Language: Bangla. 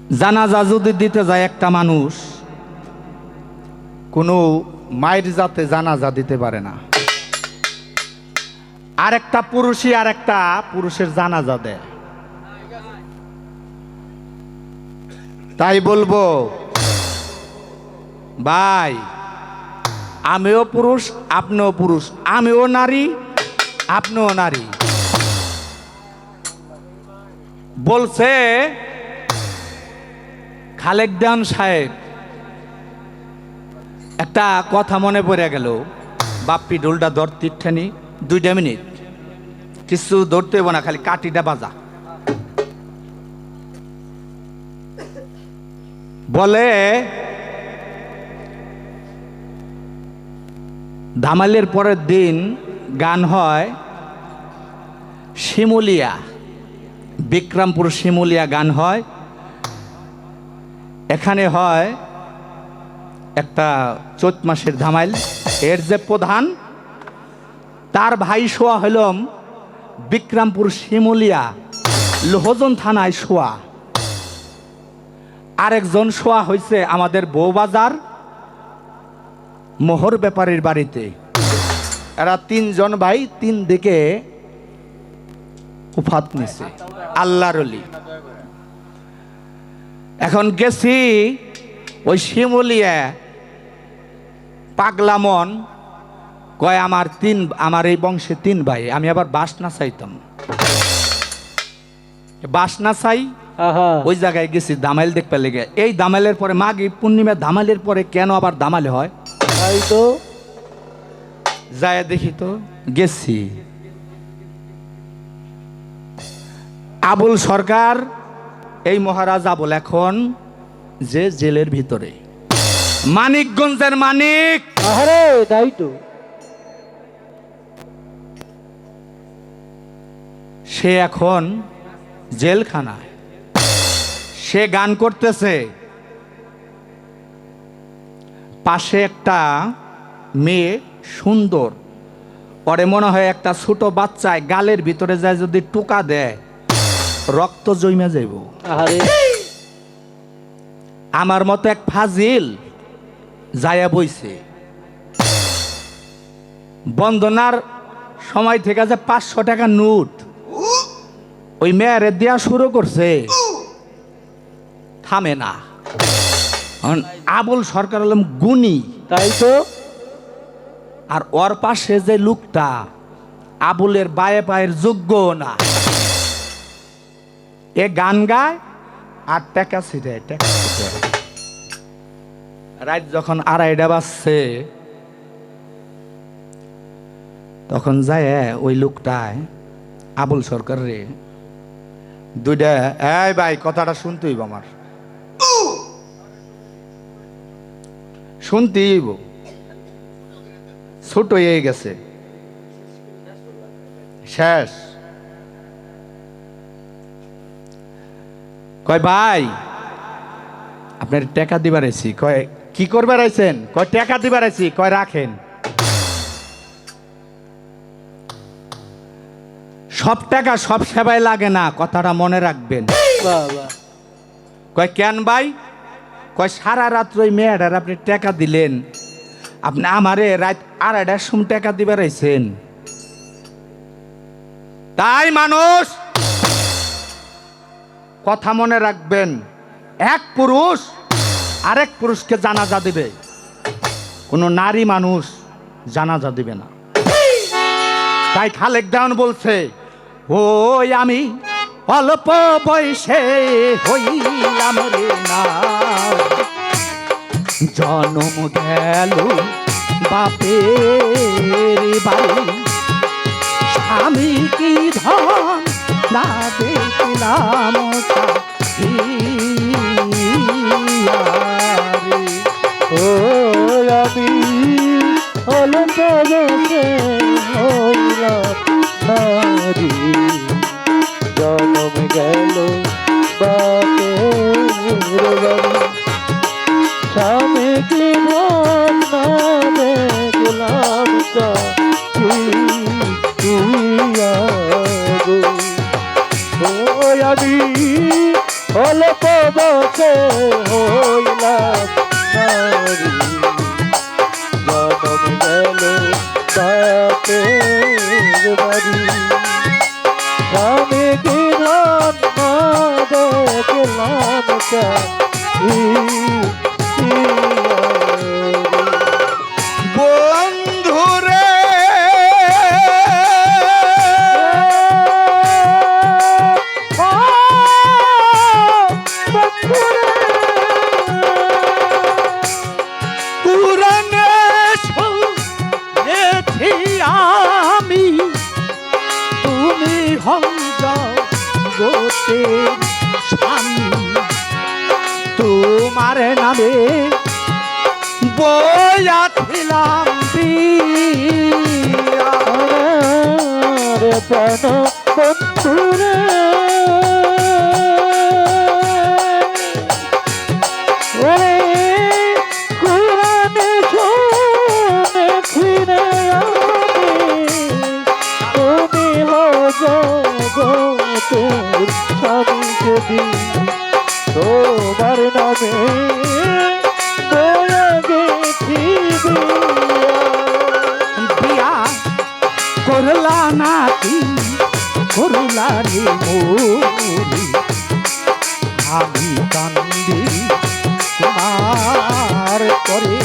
জানাজা যদি দিতে যায় একটা মানুষ, কোনো মায়ের জাতে জানাজা দিতে পারে না, আর একটা পুরুষই আর একটা পুরুষের জানাজা দেয়। তাই বলবো ভাই, আমিও পুরুষ আপনিও পুরুষ, আমিও নারী আপনিও নারী। বলছে খালেক দেওয়ান সাহেব, একটা কথা মনে পড়ে গেল। বাপ্পি ঢোলটা ধরতে ঠানি 2 মিনিট, কিছু ধরতে হইব না, খালি কাটিটা বাজা। বলে ধামালের পরের দিন গান হয় শিমুলিয়া, বিক্রমপুর শিমুলিয়া গান হয়। এখানে হয় একটা চৈত মাসের ধামাইল, এর যে প্রধান তার ভাই শোয়া হইলম বিক্রমপুর শিমুলিয়া লোহজন থানায় শোয়া, আরেকজন শোয়া হয়েছে আমাদের বউবাজার মোহর ব্যাপারীর বাড়িতে। এরা 3 জন ভাই 3 দিকে উফাত নিছে, আল্লাহর ওলি। এখন গেছি ওই শিমুলিয়া, পাগলামন কয় আমার এই বংশে 3 ভাই, আমি আবার বাসনা চাইতাম, বাসনা চাই। ওই জায়গায় গেছি দামাইল দেখতে লেগে। এই দামাইলের পরে মাঘী পূর্ণিমা দামাইলের পরে কেন আবার দামাইল হয় তো যায় দেখি। তো গেছি, আবুল সরকার, এই মহারাজ আবুল এখন যে জেলের ভিতরে, মানিকগঞ্জের মানিক। আরে তাই তো, সে এখন জেলখানায়, সে গান করতেছে। পাশে একটা মেয়ে সুন্দর, পরে মনে হয় একটা ছোট বাচ্চায় গালের ভিতরে যায় যদি টোকা দেয় রক্ত জমে যাইব। আমার মতো এক ফাজিল যায়া বইছে। বন্দনার সময় থেকে যে 500 টাকা নোট ওই মেয়েরে দেয়া শুরু করছে, থামে না। আবুল সরকার হলাম গুণী, তাই তো। আর ওর পাশে যে লোকটা আবুলের বায়ে পায়ের যোগ্য না, এ গান গায় আর টাকা ছিটে। রাত যখন 2:30 বাজছে, তখন যায় ওই লোকটায় আবুল সরকার রে 2টা, এই ভাই কথাটা শুনতেই আমার, শুনতেই ছোট হয়ে গেছে, শেষ। কয় ভাই আপনার টাকা দিবার আইছি। কয় কি করবার আইছেন? কয় টাকা দিবার আইছি। কয় রাখেন। সব টাকা সব সেবায় লাগে না, কথাটা মনে রাখবেন। কয় কেন ভাই? কয় সারা রাত্র ওই মেয়েটার আপনি টাকা দিলেন, আপনি আমারে রাত 2:30টার সময় টাকা দিবার আইছেন। তাই মানুষ কথা মনে রাখবেন, এক পুরুষ আরেক পুরুষকে জানাজা দিবে, কোনো নারী মানুষ জানাজা দিবে না। তাই খালেক দেওয়ান বলছে, ওই আমি অল্প বয়সে হইলাম রে না, জন্ম গেল বাপের বাড়ি, স্বামী কি ধন না দেখলাম, ও আমি অল্প বয়সে হইলাম নারী, জন্ম গেল বাপের বাড়ি, স্বামী কি ধন না দেখলাম, আমি অল্প বসে হইলাম নারী জনম গেল বাপের বাড়ি স্বামী কি ধন্য দেখলাম বন্ধুরে পুরানে শুনেছি আমি তুমি হও জগতের স্বামী তোমার নামে বইয়াছিলাম বিয়া রে প্রাণ বন্ধুরে ওরে কুরানে শুনেছি রে তুমি হও জগতের স্বামী যদি তোমার নামে বয়া গেছি বিয়া করলা নাকি করলা রে মোরি আমি কান্দি তোমার করে